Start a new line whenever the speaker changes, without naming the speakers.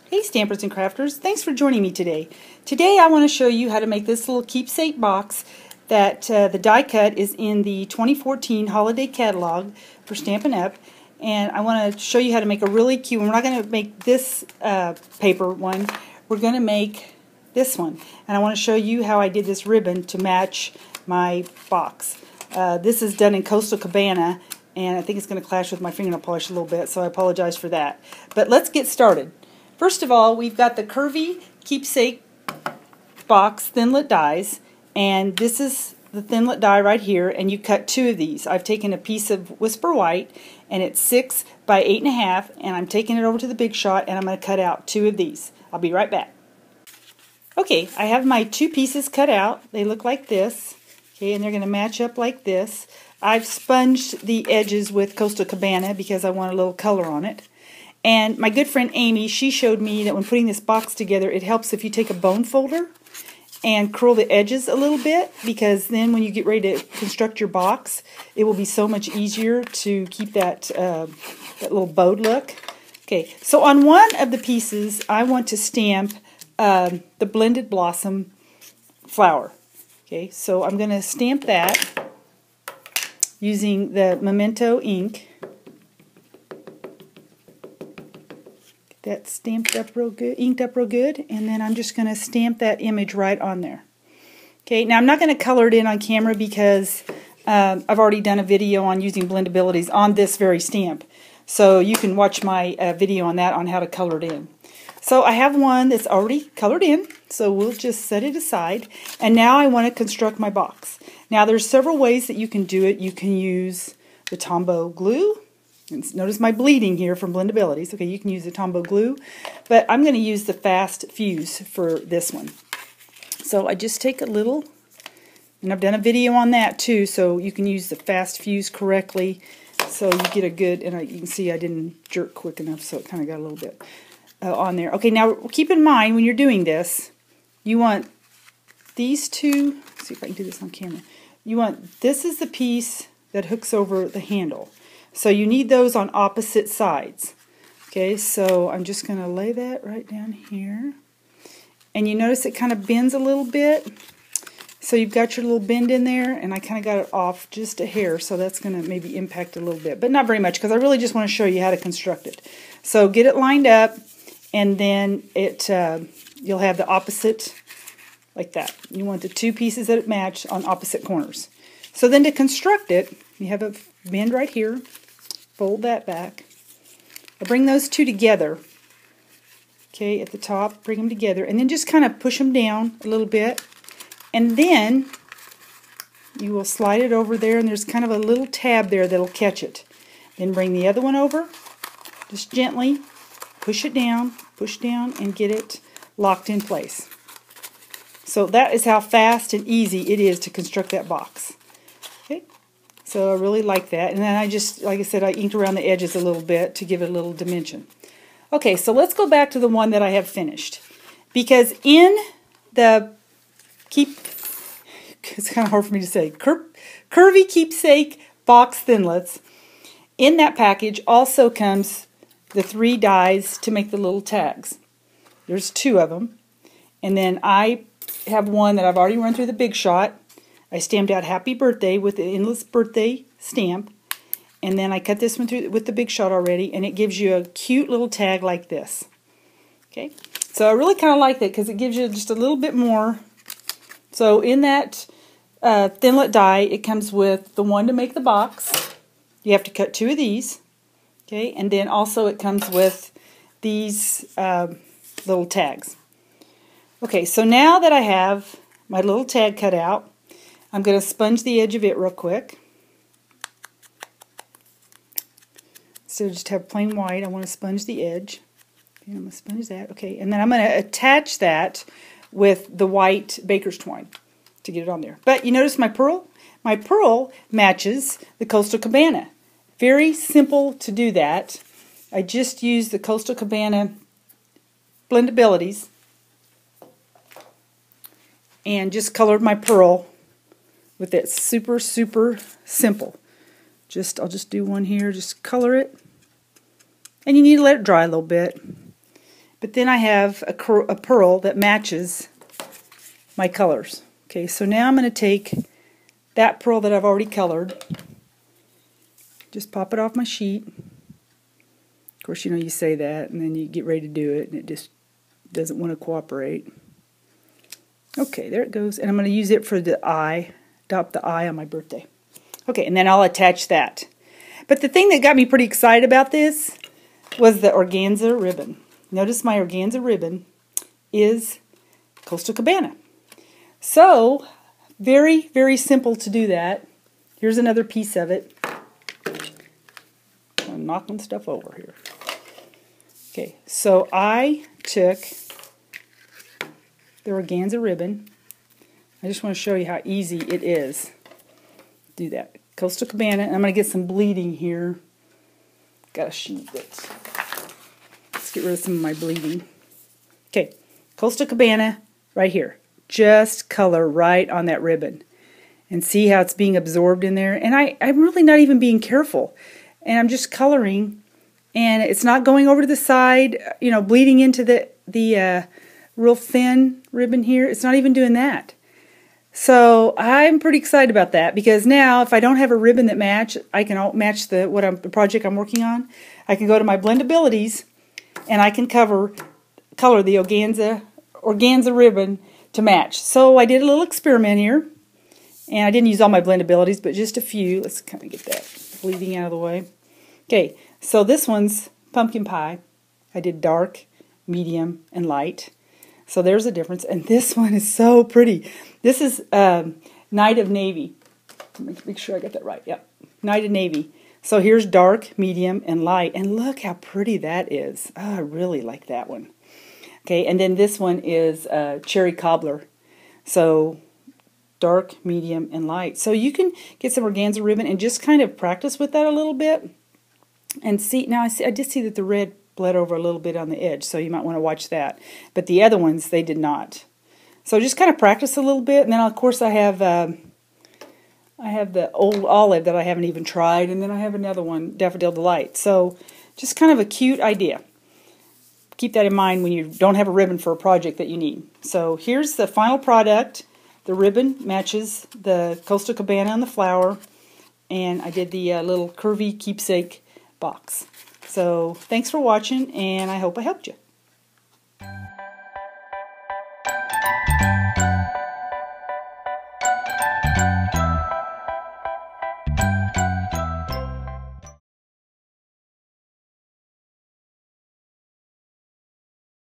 Hey Stampers and Crafters, thanks for joining me today. Today I want to show you how to make this little keepsake box that the die cut is in the 2014 holiday catalog for Stampin' Up! And I want to show you how to make a really cute one. We're not going to make this paper one, we're going to make this one. And I want to show you how I did this ribbon to match my box. This is done in Coastal Cabana, and I think it's going to clash with my fingernail polish a little bit, so I apologize for that. But let's get started. First of all, we've got the Curvy Keepsake box Thinlit dies, and this is the Thinlit die right here, and you cut two of these. I've taken a piece of Whisper White, and it's 6 by 8.5, and I'm taking it over to the Big Shot, and I'm going to cut out two of these. I'll be right back. Okay, I have my two pieces cut out. They look like this, okay, and they're going to match up like this. I've sponged the edges with Coastal Cabana because I want a little color on it. And my good friend Amy, she showed me that when putting this box together, it helps if you take a bone folder and curl the edges a little bit, because then when you get ready to construct your box, it will be so much easier to keep that, that little bowed look. Okay, so on one of the pieces, I want to stamp the Blended Blossom flower. Okay, so I'm going to stamp that using the Memento ink. That's stamped up real good, inked up real good, and then I'm just going to stamp that image right on there. Okay, now I'm not going to color it in on camera because I've already done a video on using Blendabilities on this very stamp. So you can watch my video on that on how to color it in. So I have one that's already colored in, so we'll just set it aside. And now I want to construct my box. Now there's several ways that you can do it. You can use the Tombow glue. Notice my bleeding here from Blendabilities. Okay, you can use the Tombow glue, but I'm going to use the Fast Fuse for this one. So I just take a little, and I've done a video on that too, so you can use the Fast Fuse correctly so you get a good, and you can see I didn't jerk quick enough, so it kind of got a little bit on there. Okay, now keep in mind when you're doing this, you want these two, let's see if I can do this on camera. You want, this is the piece that hooks over the handle. So you need those on opposite sides. Okay, so I'm just going to lay that right down here. And you notice it kind of bends a little bit. So you've got your little bend in there, and I kind of got it off just a hair, so that's going to maybe impact a little bit. But not very much, because I really just want to show you how to construct it. So get it lined up, and then you'll have the opposite like that. You want the two pieces that match on opposite corners. So then to construct it, you have a bend right here. Fold that back. I bring those two together, okay, at the top, bring them together, and then just kind of push them down a little bit, and then you will slide it over there, and there's kind of a little tab there that'll catch it. Then bring the other one over, just gently push it down, push down, and get it locked in place. So that is how fast and easy it is to construct that box. Okay. So I really like that. And then I just, like I said, I inked around the edges a little bit to give it a little dimension. Okay, so let's go back to the one that I have finished. Because in the it's kind of hard for me to say, Curvy Keepsake box Thinlits, in that package also comes the 3 dies to make the little tags. There's 2 of them. And then I have one that I've already run through the Big Shot. I stamped out Happy Birthday with the Endless Birthday stamp, and then I cut this one through with the Big Shot already, and it gives you a cute little tag like this. Okay, so I really kind of like that because it gives you just a little bit more. So in that Thinlit die, it comes with the one to make the box. You have to cut 2 of these. Okay, and then also it comes with these little tags. Okay, so now that I have my little tag cut out, I'm going to sponge the edge of it real quick. So just have plain white, I want to sponge the edge. Okay, I'm going to sponge that. Okay, and then I'm going to attach that with the white baker's twine to get it on there. But you notice my pearl? My pearl matches the Coastal Cabana. Very simple to do that. I just used the Coastal Cabana Blendabilities and just colored my pearl with it. Super, super simple. I'll just do one here, just color it. And you need to let it dry a little bit. But then I have a pearl that matches my colors. Okay, so now I'm going to take that pearl that I've already colored. Just pop it off my sheet. Of course, you know, you say that, and then you get ready to do it, and it just doesn't want to cooperate. Okay, there it goes. And I'm going to use it for the eye, adopt the eye on my birthday. Okay, and then I'll attach that. But the thing that got me pretty excited about this was the organza ribbon. Notice my organza ribbon is Coastal Cabana. So, very, very simple to do that. Here's another piece of it. I'm knocking stuff over here. Okay, so I took the organza ribbon. I just want to show you how easy it is. Do that. Coastal Cabana, and I'm going to get some bleeding here. Got a sheet that. Let's get rid of some of my bleeding. Okay, Coastal Cabana right here. Just color right on that ribbon. And see how it's being absorbed in there. And I'm really not even being careful. And I'm just coloring. And it's not going over to the side, you know, bleeding into the real thin ribbon here. It's not even doing that. So I'm pretty excited about that, because now if I don't have a ribbon that I can match the project I'm working on. I can go to my Blendabilities and I can color the organza ribbon to match. So I did a little experiment here, and I didn't use all my Blendabilities, but just a few. Let's kind of get that bleeding out of the way. Okay, so this one's pumpkin pie. I did dark, medium, and light. So there's a difference. And this one is so pretty. This is Night of Navy. Make sure I got that right. Yep, Night of Navy. So here's dark, medium, and light. And look how pretty that is. Oh, I really like that one. Okay, and then this one is Cherry Cobbler. So dark, medium, and light. So you can get some organza ribbon and just kind of practice with that a little bit. And see, now I did see that the red bled over a little bit on the edge, so you might want to watch that. But the other ones, they did not. So just kind of practice a little bit, and then of course I have the old olive that I haven't even tried, and then I have another one, Daffodil Delight. So just kind of a cute idea. Keep that in mind when you don't have a ribbon for a project that you need. So here's the final product. The ribbon matches the Coastal Cabana and the flower, and I did the little Curvy Keepsake box. So thanks for watching, and I hope I helped you.